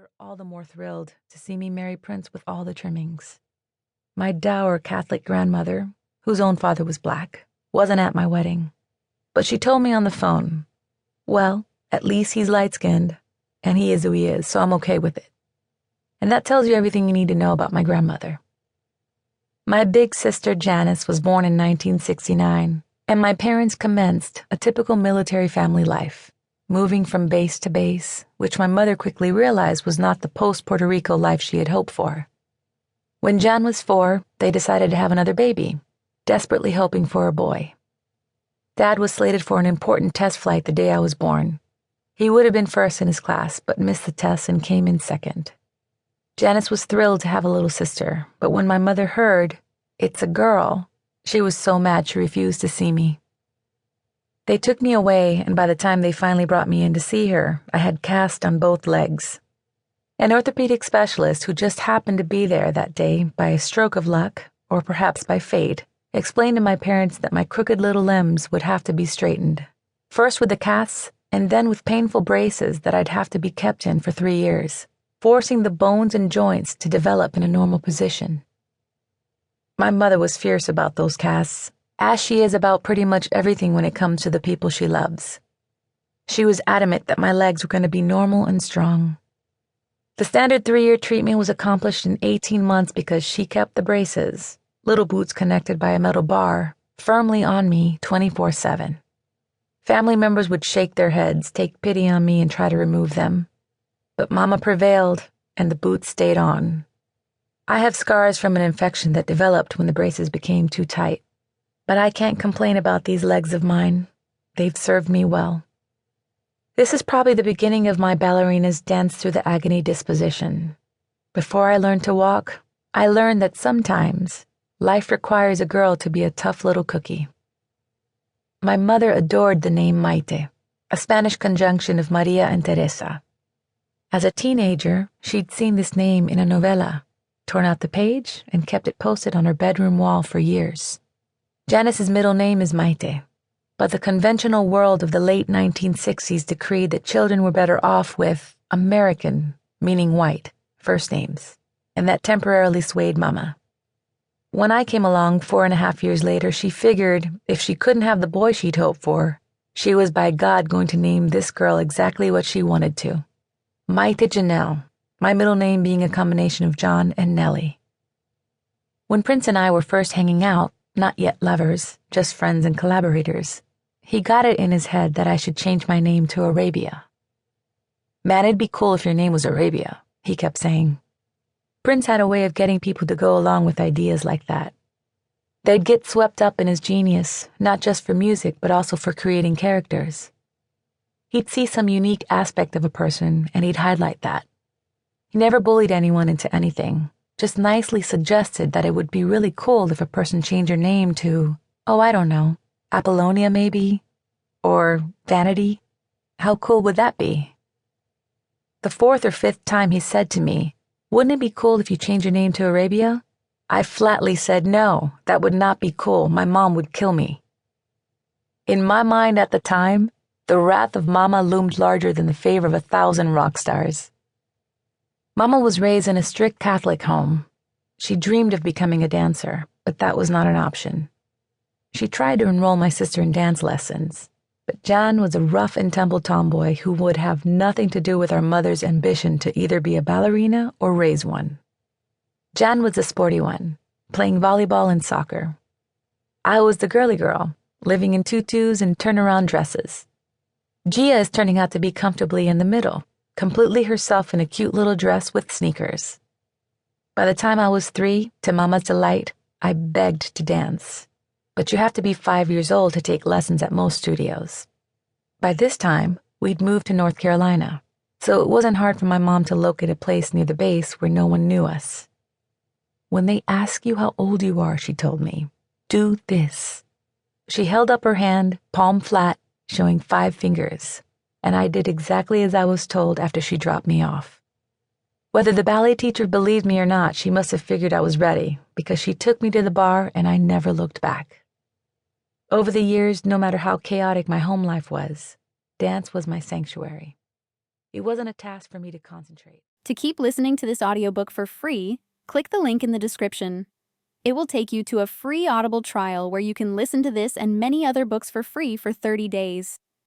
were all the more thrilled to see me marry Prince with all the trimmings. My dour Catholic grandmother, whose own father was black, wasn't at my wedding, but she told me on the phone, well, at least he's light-skinned, and he is who he is, so I'm okay with it. And that tells you everything you need to know about my grandmother. My big sister Janice was born in 1969, and my parents commenced a typical military family life, moving from base to base, which my mother quickly realized was not the post-Puerto Rico life she had hoped for. When Jan was 4, they decided to have another baby, desperately hoping for a boy. Dad was slated for an important test flight the day I was born. He would have been first in his class, but missed the test and came in second. Janice was thrilled to have a little sister, but when my mother heard, "It's a girl," she was so mad she refused to see me. They took me away, and by the time they finally brought me in to see her, I had cast on both legs. An orthopedic specialist who just happened to be there that day by a stroke of luck, or perhaps by fate, explained to my parents that my crooked little limbs would have to be straightened, first with the casts and then with painful braces that I'd have to be kept in for 3 years, forcing the bones and joints to develop in a normal position. My mother was fierce about those casts, as she is about pretty much everything when it comes to the people she loves. She was adamant that my legs were going to be normal and strong. The standard 3-year treatment was accomplished in 18 months because she kept the braces, little boots connected by a metal bar, firmly on me 24/7. Family members would shake their heads, take pity on me, and try to remove them. But Mama prevailed, and the boots stayed on. I have scars from an infection that developed when the braces became too tight. But I can't complain about these legs of mine. They've served me well. This is probably the beginning of my ballerina's dance through the agony disposition. Before I learned to walk, I learned that sometimes life requires a girl to be a tough little cookie. My mother adored the name Mayte, a Spanish conjunction of Maria and Teresa. As a teenager, she'd seen this name in a novella, torn out the page, and kept it posted on her bedroom wall for years. Janice's middle name is Mayte, but the conventional world of the late 1960s decreed that children were better off with American, meaning white, first names, and that temporarily swayed Mama. When I came along 4.5 years later, she figured if she couldn't have the boy she'd hoped for, she was by God going to name this girl exactly what she wanted to. Mayte Janelle, my middle name being a combination of John and Nellie. When Prince and I were first hanging out, not yet lovers, just friends and collaborators, he got it in his head that I should change my name to Arabia. "Man, it'd be cool if your name was Arabia," he kept saying. Prince had a way of getting people to go along with ideas like that. They'd get swept up in his genius, not just for music, but also for creating characters. He'd see some unique aspect of a person, and he'd highlight that. He never bullied anyone into anything, just nicely suggested that it would be really cool if a person changed her name to, oh, I don't know, Apollonia maybe? Or Vanity? How cool would that be? The 4th or 5th time he said to me, "Wouldn't it be cool if you changed your name to Arabia?" I flatly said no, that would not be cool. My mom would kill me. In my mind at the time, the wrath of Mama loomed larger than the favor of 1,000 rock stars. Mama was raised in a strict Catholic home. She dreamed of becoming a dancer, but that was not an option. She tried to enroll my sister in dance lessons, but Jan was a rough and tumble tomboy who would have nothing to do with our mother's ambition to either be a ballerina or raise one. Jan was the sporty one, playing volleyball and soccer. I was the girly girl, living in tutus and turnaround dresses. Gia is turning out to be comfortably in the middle, completely herself in a cute little dress with sneakers. By the time I was 3, to Mama's delight, I begged to dance. But you have to be 5 years old to take lessons at most studios. By this time, we'd moved to North Carolina, so it wasn't hard for my mom to locate a place near the base where no one knew us. "When they ask you how old you are," she told me, "do this." She held up her hand, palm flat, showing 5 fingers, and I did exactly as I was told after she dropped me off. Whether the ballet teacher believed me or not, she must have figured I was ready, because she took me to the bar and I never looked back. Over the years, no matter how chaotic my home life was, dance was my sanctuary. It wasn't a task for me to concentrate. To keep listening to this audiobook for free, click the link in the description. It will take you to a free Audible trial where you can listen to this and many other books for free for 30 days.